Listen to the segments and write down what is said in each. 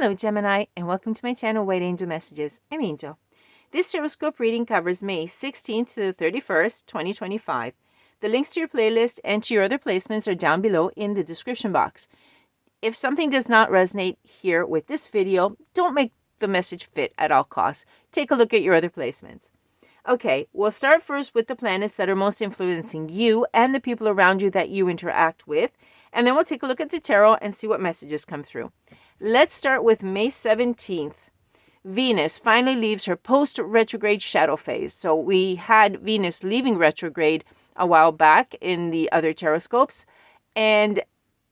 Hello Gemini, and welcome to my channel White Angel Messages. I'm Angel. This TarotScope reading covers May 16th to the 31st, 2025. The links to your playlist and to your other placements are down below in the description box. If something does not resonate here with this video, don't make the message fit at all costs. Take a look at your other placements. Okay, we'll start first with the planets that are most influencing you and the people around you that you interact with, and then we'll take a look at the tarot and see what messages come through. Let's start with May 17th. Venus finally leaves her post-retrograde shadow phase. So we had Venus leaving retrograde a while back in the other TarotScopes, and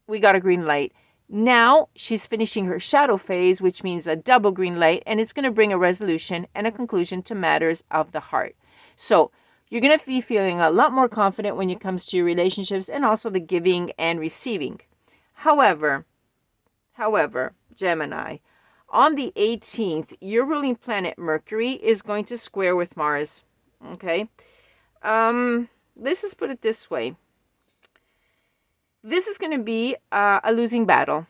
we got a green light. Now she's finishing her shadow phase, which means a double green light, and it's going to bring a resolution and a conclusion to matters of the heart. So you're going to be feeling a lot more confident when it comes to your relationships and also the giving and receiving. However, Gemini, on the 18th, your ruling planet Mercury is going to square with Mars. Okay? Let's just put it this way. This is going to be a losing battle.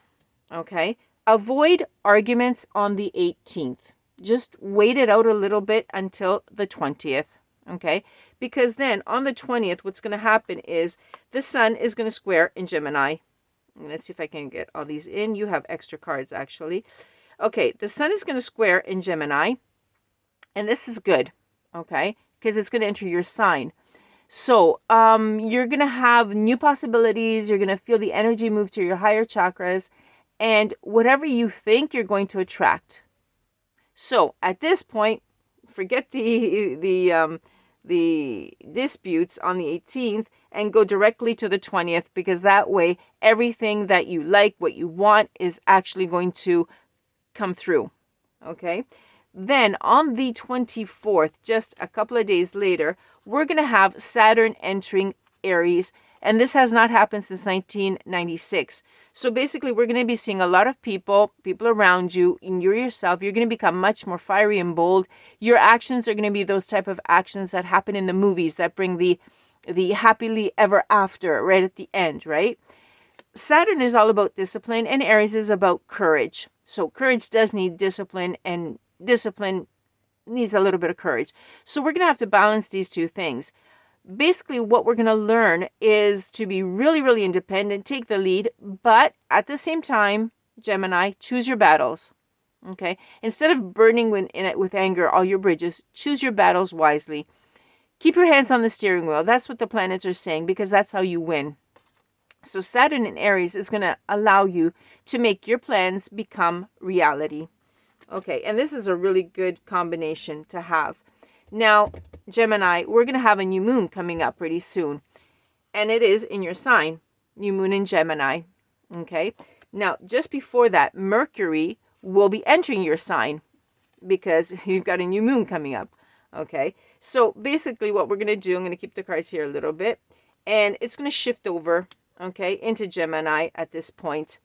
Okay? Avoid arguments on the 18th. Just wait it out a little bit until the 20th. Okay? Because then on the 20th, what's going to happen is the Sun is going to square in Gemini. Let's see if I can get all these in. You have extra cards, actually. Okay, the Sun is going to square in Gemini. And this is good, okay? Because it's going to enter your sign. So, you're going to have new possibilities. You're going to feel the energy move to your higher chakras. And whatever you think, you're going to attract. So, at this point, forget the disputes on the 18th and go directly to the 20th, because that way everything that you like, what you want, is actually going to come through. Okay? Then on the 24th, just a couple of days later, we're going to have Saturn entering Aries, and this has not happened since 1996. So basically, we're going to be seeing a lot of people around you, and you yourself, you're going to become much more fiery and bold. Your actions are going to be those type of actions that happen in the movies that bring the happily ever after right at the end, right? Saturn is all about discipline, and Aries is about courage. So courage does need discipline, and discipline needs a little bit of courage. So we're going to have to balance these two things. Basically, what we're going to learn is to be really, really independent, take the lead, but at the same time, Gemini, choose your battles. Okay? Instead of burning with anger all your bridges, choose your battles wisely. Keep your hands on the steering wheel. That's what the planets are saying, because that's how you win. So Saturn in Aries is going to allow you to make your plans become reality. Okay, and this is a really good combination to have. Now, Gemini, we're going to have a new moon coming up pretty soon. And it is in your sign, new moon in Gemini. Okay, now just before that, Mercury will be entering your sign because you've got a new moon coming up. Okay, so basically what we're going to do, I'm going to keep the cards here a little bit, and it's going to shift over, okay, into Gemini at this point.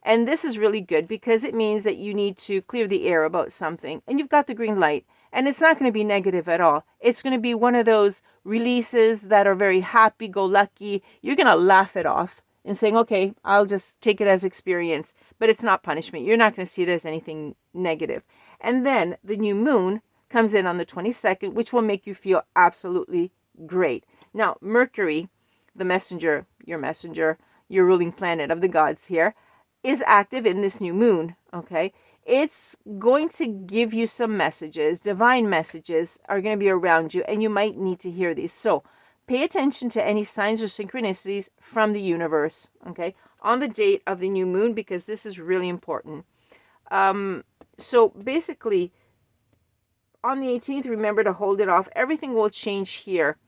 And this is really good because it means that you need to clear the air about something, and you've got the green light, and it's not going to be negative at all. It's going to be one of those releases that are very happy-go-lucky. You're going to laugh it off and saying, okay, I'll just take it as experience, but it's not punishment. You're not going to see it as anything negative. And then the new moon comes in on the 22nd, which will make you feel absolutely great. Now, Mercury, the messenger, your ruling planet of the gods here, is active in this new moon, okay? It's going to give you some messages. Divine messages are going to be around you, and you might need to hear these. So pay attention to any signs or synchronicities from the universe, okay, on the date of the new moon, because this is really important. So basically, on the 18th, remember to hold it off. Everything will change here.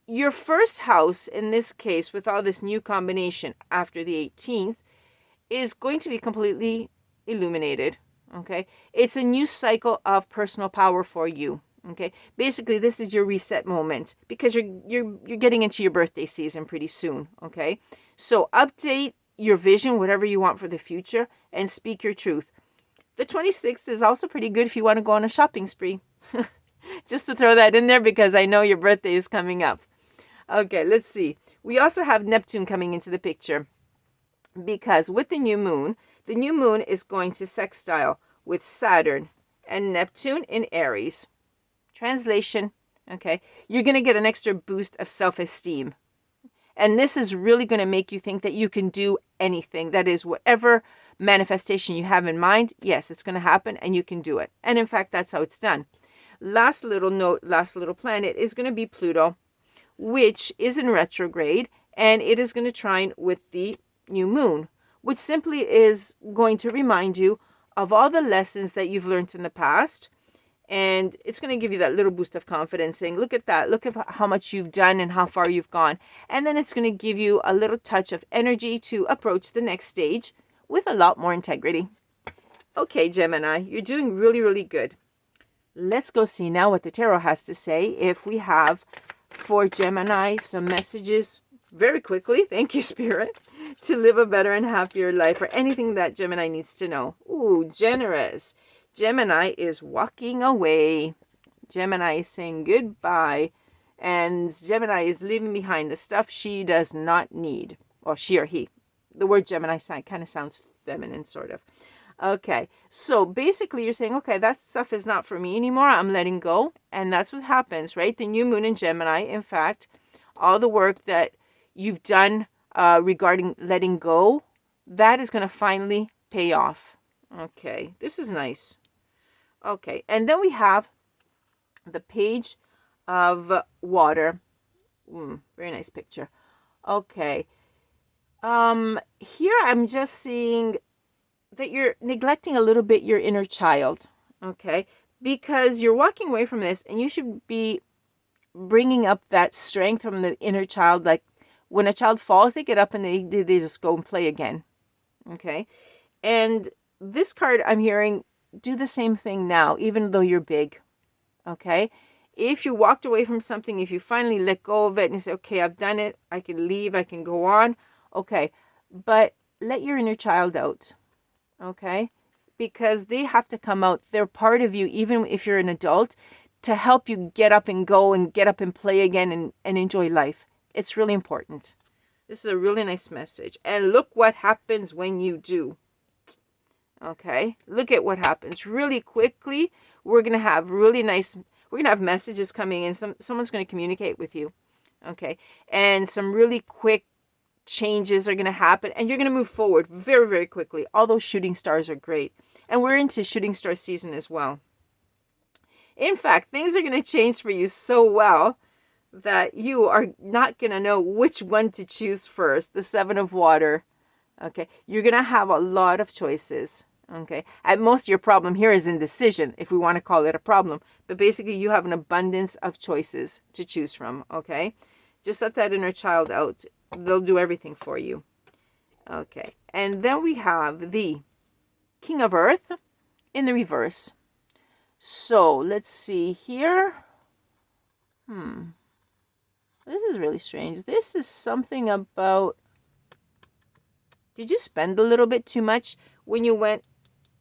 Your first house, in this case, with all this new combination after the 18th, is going to be completely illuminated, okay? It's a new cycle of personal power for you, okay? Basically, this is your reset moment because you're getting into your birthday season pretty soon, okay? So update your vision, whatever you want for the future, and speak your truth. The 26th is also pretty good if you want to go on a shopping spree. Just to throw that in there because I know your birthday is coming up. Okay, let's see. We also have Neptune coming into the picture because with the new moon, The new moon is going to sextile with Saturn and Neptune in Aries. Translation, okay, you're going to get an extra boost of self-esteem. And this is really going to make you think that you can do anything. That is, whatever manifestation you have in mind, yes, it's going to happen and you can do it. And in fact, that's how it's done. Last little note, last little planet is going to be Pluto, which is in retrograde, and it is going to trine with the new moon, which simply is going to remind you of all the lessons that you've learned in the past. And it's going to give you that little boost of confidence, saying, look at that, look at how much you've done and how far you've gone. And then it's going to give you a little touch of energy to approach the next stage with a lot more integrity. Okay, Gemini, you're doing really, really good. Let's go see now what the tarot has to say. If we have for Gemini some messages very quickly, thank you, Spirit, to live a better and happier life, or anything that Gemini needs to know. Ooh, generous. Gemini is walking away. Gemini is saying goodbye. And Gemini is leaving behind the stuff she does not need. Or she or he. The word Gemini kind of sounds feminine, sort of. Okay, so basically you're saying, okay, that stuff is not for me anymore. I'm letting go. And that's what happens, right? The new moon in Gemini, in fact, all the work that you've done regarding letting go, that is going to finally pay off. Okay, this is nice. Okay, and then we have the Page of Water. Very nice picture. Okay. Here I'm just seeing that you're neglecting a little bit your inner child. Okay, because you're walking away from this, and you should be bringing up that strength from the inner child. Like when a child falls, they get up and they just go and play again. Okay, and this card I'm hearing, do the same thing now, even though you're big. Okay, if you walked away from something, if you finally let go of it and you say, okay, I've done it, I can leave, I can go on. Okay, but let your inner child out. Okay, because they have to come out. They're part of you, even if you're an adult, to help you get up and go and get up and play again and enjoy life. It's really important. This is a really nice message. And look what happens when you do. Okay, look at what happens really quickly. We're going to have messages coming in. Someone's going to communicate with you. Okay, and some really quick changes are going to happen, and you're going to move forward very, very quickly. All those shooting stars are great. And we're into shooting star season as well. In fact, things are going to change for you so well that you are not going to know which one to choose first. The Seven of Water. Okay, you're going to have a lot of choices. Okay, at most your problem here is indecision, if we want to call it a problem. But basically you have an abundance of choices to choose from. Okay, just let that inner child out. They'll do everything for you. Okay, and then we have the King of Earth in the reverse. So let's see here. This is really strange. This is something about, did you spend a little bit too much when you went,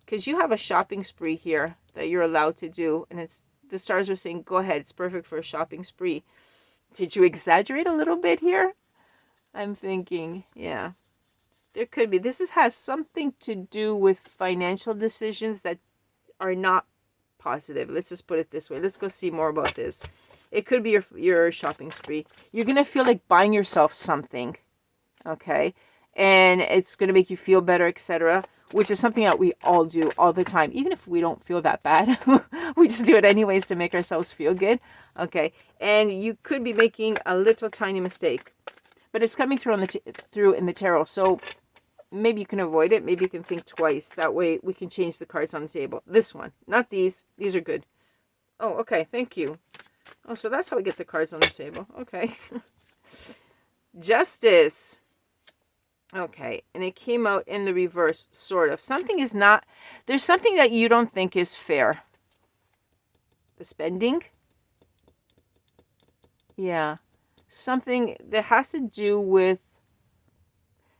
because you have a shopping spree here that you're allowed to do, and it's, the stars are saying, go ahead, it's perfect for a shopping spree. Did you exaggerate a little bit here? I'm thinking, yeah, there could be. This has something to do with financial decisions that are not positive. Let's just put it this way. Let's go see more about this. It could be your shopping spree. You're going to feel like buying yourself something, okay? And it's going to make you feel better, etc., which is something that we all do all the time. Even if we don't feel that bad, we just do it anyways to make ourselves feel good, okay? And you could be making a little tiny mistake, but it's coming through through in the tarot. So maybe you can avoid it. Maybe you can think twice. That way we can change the cards on the table. This one, not these. These are good. Oh, okay. Thank you. Oh, so that's how we get the cards on the table. Okay. Justice. Okay. And it came out in the reverse, sort of. Something is not, there's something that you don't think is fair. The spending. Yeah. Something that has to do with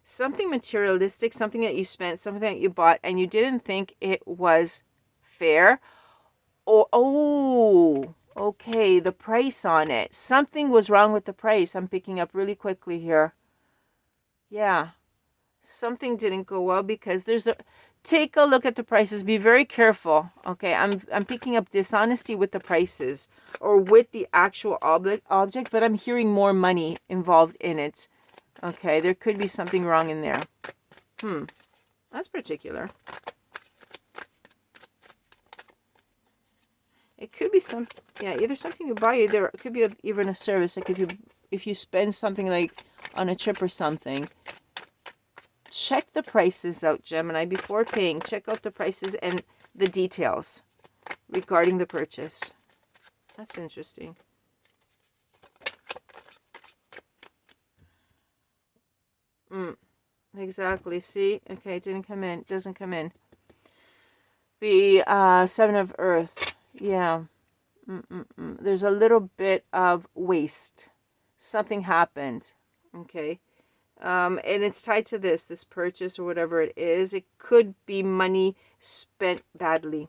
something materialistic, something that you spent, something that you bought, and you didn't think it was fair. Or, oh, okay, the price on it. Something was wrong with the price. I'm picking up really quickly here. Yeah. something didn't go well because there's a, take a look at the prices. Be very careful. Okay, I'm picking up dishonesty with the prices or with the actual object, but I'm hearing more money involved in it. Okay, there could be something wrong in there. That's particular. It could be some, yeah, either something you buy, either it could be even a service. Like if you spend something like on a trip or something. Check the prices out, Gemini, before paying. Check out the prices and the details regarding the purchase. That's interesting. Exactly. See? Okay, it didn't come in. Doesn't come in. The Seven of Earth. Yeah. There's a little bit of waste. Something happened. Okay. And it's tied to this purchase or whatever it is. It could be money spent badly.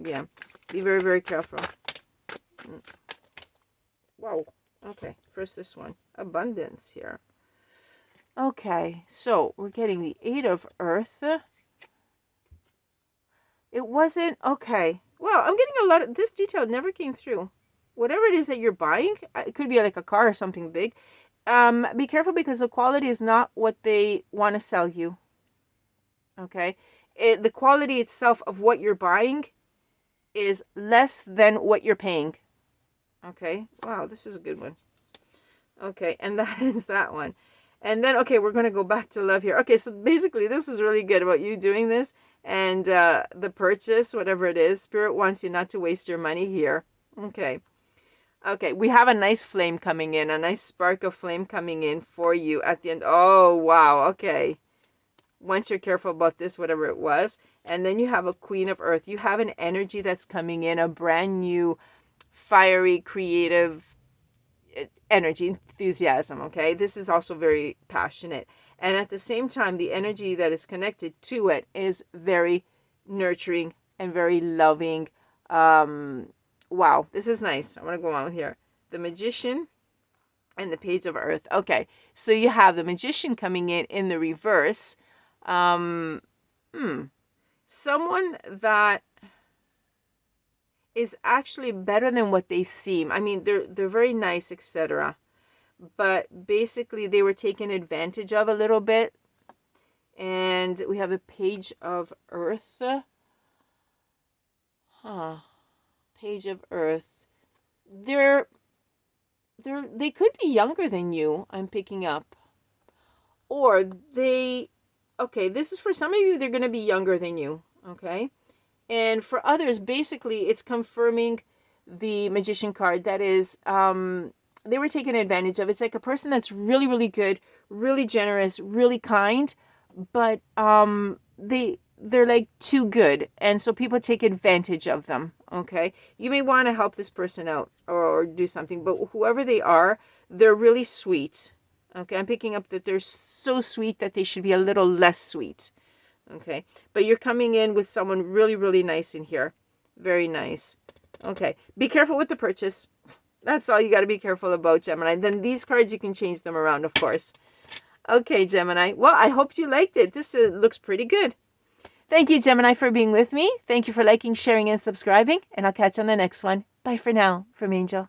Yeah. Be very, very careful. Wow. Okay. First this one. Abundance here. Okay. So we're getting the Eight of Earth. It wasn't... Okay. Well, I'm getting a lot of... This detail never came through. Whatever it is that you're buying, it could be like a car or something big. Be careful because the quality is not what they want to sell you. Okay? The quality itself of what you're buying is less than what you're paying. Okay? Wow, this is a good one. Okay, and that ends that one. And then, okay, we're going to go back to love here. Okay, so basically this is really good about you doing this. And the purchase, whatever it is, Spirit wants you not to waste your money here. Okay. Okay, we have a nice flame coming in, a nice spark of flame coming in for you at the end. Oh, wow, okay. Once you're careful about this, whatever it was. And then you have a Queen of Earth. You have an energy that's coming in, a brand new, fiery, creative energy, enthusiasm, okay? This is also very passionate. And at the same time, the energy that is connected to it is very nurturing and very loving. Wow, this is nice. I want to go on here. The Magician and the Page of Earth. Okay, so you have the Magician coming in the reverse. Someone that is actually better than what they seem. I mean, they're very nice, etc. But basically, they were taken advantage of a little bit. And we have the Page of Earth. Page of Earth. They could be younger than you, I'm picking up. Or okay, this is for some of you, they're going to be younger than you, okay? And for others, basically, it's confirming the Magician card. That is, they were taken advantage of. It's like a person that's really, really good, really generous, really kind, but they're like too good, and so people take advantage of them. Okay, you may want to help this person out or do something, but whoever they are, they're really sweet. Okay, I'm picking up that they're so sweet that they should be a little less sweet. Okay, but you're coming in with someone really, really nice in here. Very nice. Okay, be careful with the purchase. That's all you got to be careful about, Gemini. Then these cards, you can change them around, of course. Okay, Gemini. Well, I hope you liked it. This looks pretty good. Thank you, Gemini, for being with me. Thank you for liking, sharing, and subscribing. And I'll catch you on the next one. Bye for now from Angel.